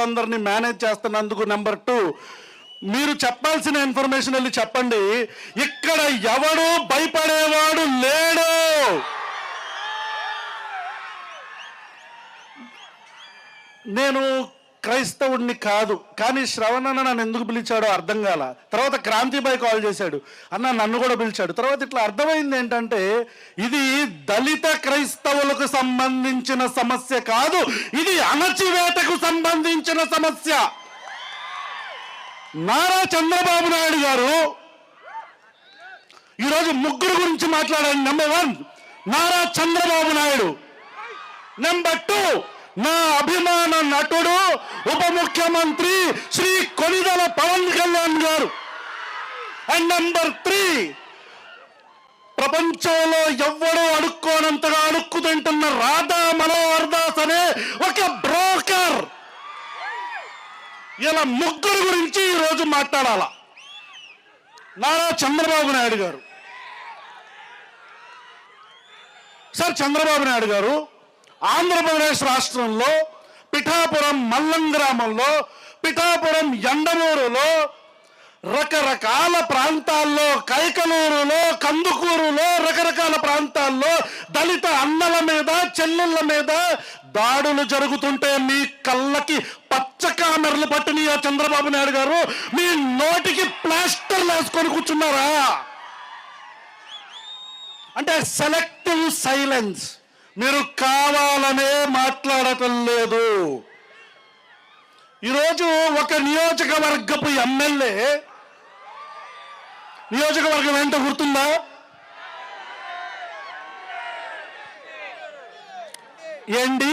వాళ్ళందరినీ మేనేజ్ చేస్తున్నందుకు. నెంబర్ 2, మీరు చెప్పాల్సిన ఇన్ఫర్మేషన్ వెళ్ళి చెప్పండి, ఇక్కడ ఎవడు భయపడేవాడు లేడు. నేను క్రైస్తవుడిని కాదు, కానీ శ్రవణ్ అన్న నన్ను ఎందుకు పిలిచాడో అర్థం కాల. తర్వాత క్రాంతిబాయ్ కాల్ చేశాడు, అన్న నన్ను కూడా పిలిచాడు. తర్వాత ఇట్లా అర్థమైంది ఏంటంటే, ఇది దళిత క్రైస్తవులకు సంబంధించిన సమస్య కాదు, ఇది అణచివేతకు సంబంధించిన సమస్య. నారా చంద్రబాబు నాయుడు గారు ఈరోజు ముగ్గురు గురించి మాట్లాడారు. నెంబర్ 1 నారా చంద్రబాబు నాయుడు, నెంబర్ 2 నా అభిమాన నటుడు ఉప ముఖ్యమంత్రి శ్రీ కొనిదెల పవన్ కళ్యాణ్ గారు, అండ్ నెంబర్ 3 ప్రపంచంలో ఎవ్వడూ అడుక్కోనంతగా అడుక్కు తింటున్న రాధా మనోహర్ దాస్ అనే ఒక బ్రోకర్. ఇలా ముగ్గురు గురించి ఈరోజు మాట్లాడాల. నారా చంద్రబాబు నాయుడు గారు, సార్ చంద్రబాబు నాయుడు గారు ఆంధ్రప్రదేశ్ రాష్ట్రంలో పిఠాపురం మల్లం గ్రామంలో, పిఠాపురం ఎండమూరులో, రకరకాల ప్రాంతాల్లో, కైకలూరులో, కందుకూరులో, రకరకాల ప్రాంతాల్లో దళిత అన్నల మీద చెల్లెళ్ళ మీద దాడులు జరుగుతుంటే మీ కళ్ళకి పచ్చ కామెర్లు పట్టినయా చంద్రబాబు నాయుడు గారు? మీ నోటికి ప్లాస్టర్లు వేసుకొని కూర్చున్నారా? అంటే సెలెక్టివ్ సైలెన్స్. మీరు కావాలనే మాట్లాడటం లేదు. ఈరోజు ఒక నియోజకవర్గపు ఎమ్మెల్యే, నియోజకవర్గం ఏంటో గుర్తుందా? ఏంటి?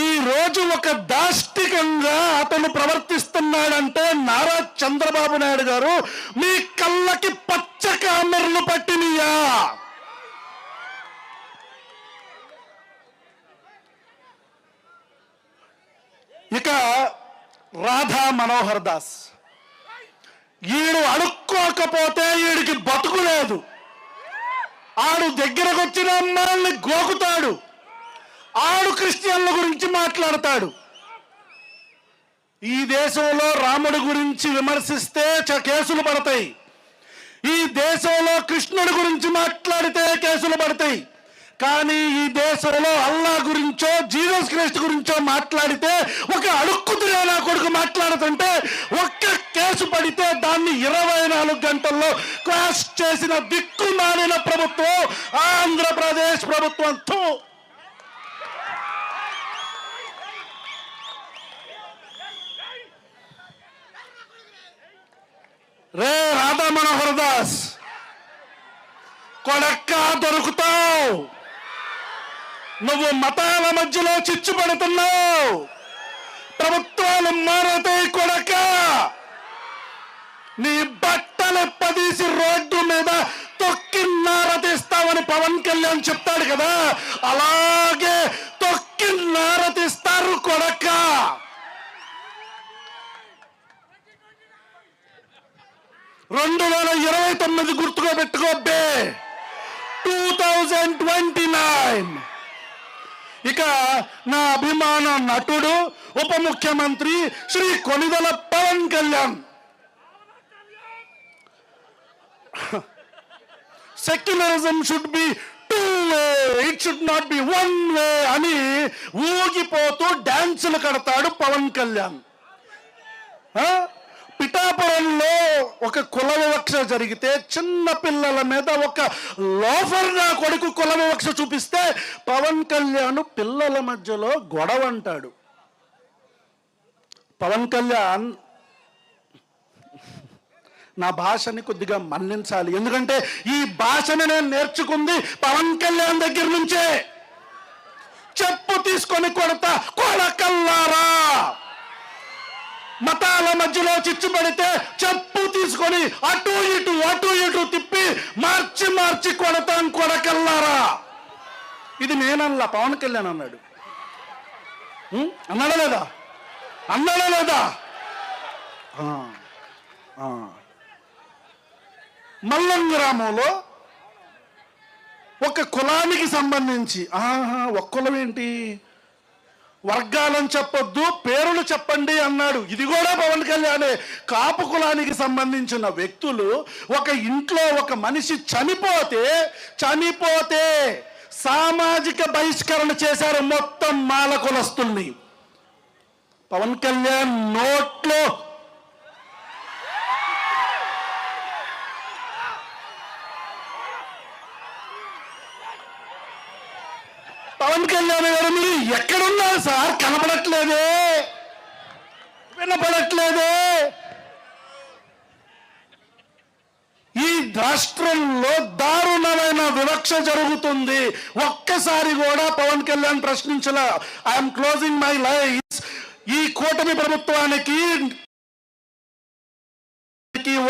ఈ రోజు ఒక దాష్టికంగా అతను ప్రవర్తిస్తున్నాడంటే నారా చంద్రబాబు నాయుడు గారు మీ కళ్ళకి పచ్చ కామెర్లు పట్టినయా? ఇక రాధా మనోహర్ దాస్, ఈడు అడుక్కోకపోతే ఈడికి బతుకు లేదు. ఆడు దగ్గరకు వచ్చిన అమ్మాయిల్ని గోకుతాడు, ఆడు క్రిస్టియన్ల గురించి మాట్లాడతాడు. ఈ దేశంలో రాముడి గురించి విమర్శిస్తే కేసులు పడతాయి, ఈ దేశంలో కృష్ణుడి గురించి మాట్లాడితే కేసులు పడతాయి. కానీ ఈ దేశంలో అల్లా గురించో జీసస్ క్రైస్ట్ గురించో మాట్లాడితే, ఒక అడుక్కుతున్నా నా కొడుకు మాట్లాడుతుంటే ఒక్క కేసు పడితే దాన్ని 24 గంటల్లో క్వాష్ చేసిన దిక్కుమాలిన ప్రభుత్వం ఆంధ్రప్రదేశ్ ప్రభుత్వం. రే రాధా మనోహర్ దాస్, కొడక్క దొరుకుతావు. నువ్వు మతాల మధ్యలో చిచ్చు పడుతున్నావు. ప్రభుత్వాలు మారతాయి కొడక. నీ బట్టలు పదీసి రోడ్డు మీద తొక్కి నారతీస్తావని పవన్ కళ్యాణ్ చెప్తాడు కదా, అలాగే తొక్కి నారతీస్తారు కొడక. రెండు 2029 గుర్తుగా పెట్టుకోబ్బే, 2029. ఇక నా అభిమాన నటుడు ఉప ముఖ్యమంత్రి Shri Konidela Pawan Kalyan, secularism should be 2 way, it should not be 1 way అని ఊగిపోతూ డాన్సులు కడతాడు పవన్ కళ్యాణ్. పిఠాపురంలో ఒక కుల వివక్ష జరిగితే, చిన్న పిల్లల మీద ఒక లోఫర్ నా కొడుకు కుల వివక్ష చూపిస్తే పవన్ కళ్యాణ్ పిల్లల మధ్యలో గొడవ అంటాడు. పవన్ కళ్యాణ్ నా భాషని కొద్దిగా మన్నించాలి, ఎందుకంటే ఈ భాషని నేను నేర్చుకుంది పవన్ కళ్యాణ్ దగ్గర నుంచే. చెప్పు తీసుకొని కొడతా కొడకల్లారా. మతాల మధ్యలో చిచ్చు పడితే చెప్పు తీసుకొని అటు ఇటు తిప్పి మార్చి కొడతాను కొడకల్లారా. ఇది నేనల్లా, పవన్ కళ్యాణ్ అన్నాడు. అన్నాడా లేదా? మల్లం గ్రామంలో ఒక కులానికి సంబంధించి, ఒక కులం ఏంటి, వర్గాలను చెప్పొద్దు, పేరులు చెప్పండి అన్నాడు. ఇది కూడా పవన్ కళ్యాణే. కాపు కులానికి సంబంధించిన వ్యక్తులు ఒక ఇంట్లో ఒక మనిషి చనిపోతే సామాజిక బహిష్కరణ చేశారు మొత్తం మాల కులస్తుల్ని. పవన్ కళ్యాణ్ నోట్లో పవన్ కళ్యాణ్ గారు మీరు ఎక్కడున్నారు సార్? కనపడట్లేదే, వినపడట్లేదే. ఈ రాష్ట్రంలో దారుణమైన వివక్ష జరుగుతుంది. ఒక్కసారి కూడా పవన్ కళ్యాణ్ ప్రశ్నించలే. I'm closing my lines. ఈ కూటమి ప్రభుత్వానికి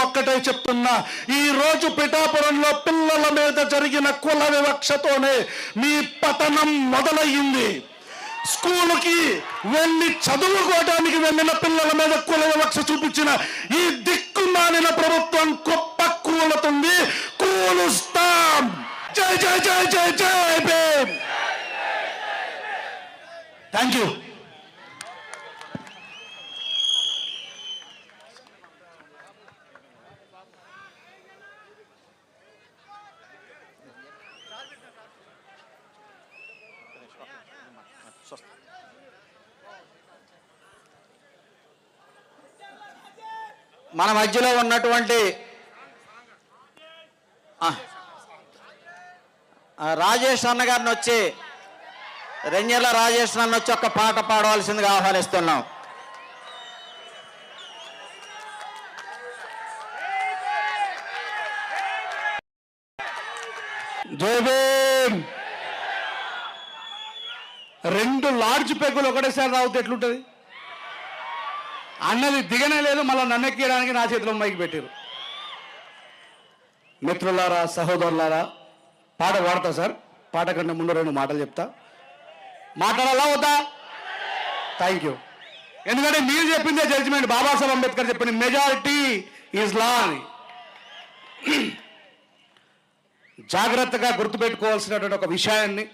ఒక్కటే చెప్తున్నా, ఈ రోజు పిఠాపురంలో పిల్లల మీద జరిగిన కుల వివక్షతోనే మీ పతనం మొదలయ్యింది. స్కూలుకి వెళ్ళి చదువుకోవడానికి వెళ్ళిన పిల్లల మీద కుల వివక్ష చూపించిన ఈ దిక్కుమాలిన ప్రభుత్వం కూలుతుంది. కూలుస్తాం. జై జై జై జై జై భీమ్. Thank you. మన మధ్యలో ఉన్నటువంటి రాజేష్ అన్న గారిని వచ్చి, రెంజర్ల రాజేష్ అన్న వచ్చి ఒక పాట పాడవలసిందిగా ఆహ్వానిస్తున్నాం. జై భీమ్. 2 లార్జ్ పెగ్గులు ఒకటేసారి రావుతే ఎట్లుంటుంది? అన్నది దిగనే లేదు, మళ్ళీ నన్నెక్కడానికి నా చేతిలో మైకి పెట్టారు. మిత్రులారా, సహోదరులారా, పాట పాడతా సార్. పాట కన్నా ముందు 2 మాటలు చెప్తా. మాట్లాడాలా వద్దా? Thank you. ఎందుకంటే మీరు చెప్పిందే జడ్జిమెంట్. బాబాసాహెబ్ అంబేద్కర్ చెప్పింది మెజారిటీ ఈజ్ లా అని. జాగ్రత్తగా గుర్తుపెట్టుకోవాల్సినటువంటి ఒక విషయాన్ని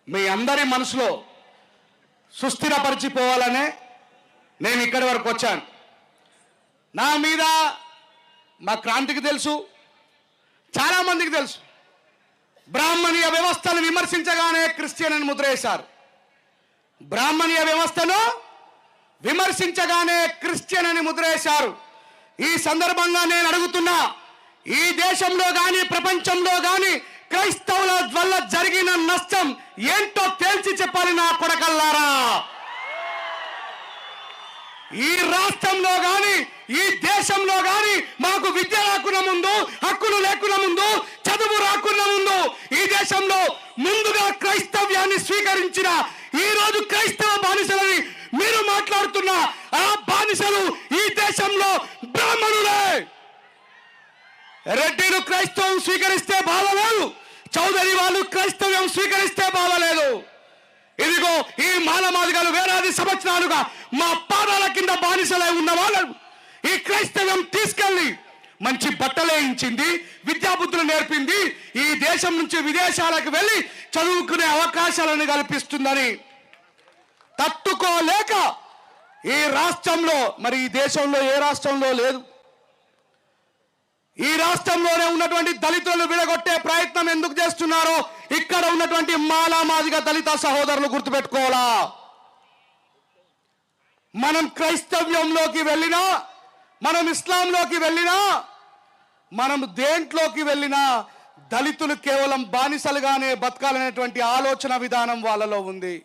మీ అందరి మనసులో సుస్థిరపరిచిపోవాలనే నేను ఇక్కడి వరకు వచ్చాను. నా మీద మా క్రాంతికి తెలుసు, చాలామందికి తెలుసు. బ్రాహ్మణీయ వ్యవస్థను విమర్శించగానే క్రిస్టియన్ అని ముద్ర వేశారు. బ్రాహ్మణీయ వ్యవస్థను విమర్శించగానే క్రిస్టియన్ అని ముద్ర వేశారు. ఈ సందర్భంగా నేను అడుగుతున్నా, ఈ దేశంలో కానీ ప్రపంచంలో కానీ క్రైస్తవుల వల్ల జరిగిన నష్టం ఏంటో తేల్చి చెప్పాలి నా కొడకల్లారా. ఈ రాష్ట్రంలో కానీ ఈ దేశంలో కానీ మాకు విద్య రాకున్న ముందు, హక్కులు లేకున్న ముందు, చదువు రాకున్న ముందు ఈ దేశంలో ముందుగా క్రైస్తవ్యాన్ని స్వీకరించిన ఈ రోజు క్రైస్తవ బానిసలని మీరు మాట్లాడుతున్న ఆ బానిసలు ఈ దేశంలో బ్రాహ్మణులే. రెడ్డిలు క్రైస్తవం స్వీకరిస్తే బాధలేదు, చౌదరి వాళ్ళు క్రైస్తవ్యం స్వీకరిస్తే బాధలేదు. ఇదిగో ఈ మానమాదిగాలు వేలాది సంవత్సరాలుగా మా పాదాల కింద బానిసలై ఉన్న వాళ్ళు ఈ క్రైస్తవ్యం తీసుకెళ్లి మంచి బట్టలేయించింది, విద్యాబుద్ధులు నేర్పింది, ఈ దేశం నుంచి విదేశాలకు వెళ్ళి చదువుకునే అవకాశాలను కల్పిస్తుందని తట్టుకోలేక ఈ రాష్ట్రంలో, మరి ఈ దేశంలో ఏ రాష్ట్రంలో లేదు, ఈ రాష్ట్రంలోనే ఉన్నటువంటి దళితులను విడగొట్టే ప్రయత్నం ఎందుకు చేస్తున్నారో ఇక్కడ ఉన్నటువంటి మాలామాదిగ దళిత సహోదరులు గుర్తుపెట్టుకోవాలా. మనం క్రైస్తవ్యంలోకి వెళ్ళినా, మనం ఇస్లాంలోకి వెళ్ళినా, మనం దేంట్లోకి వెళ్ళినా దళితులు కేవలం బానిసలుగానే బతకాలనేటువంటి ఆలోచన విధానం వాళ్ళలో ఉంది.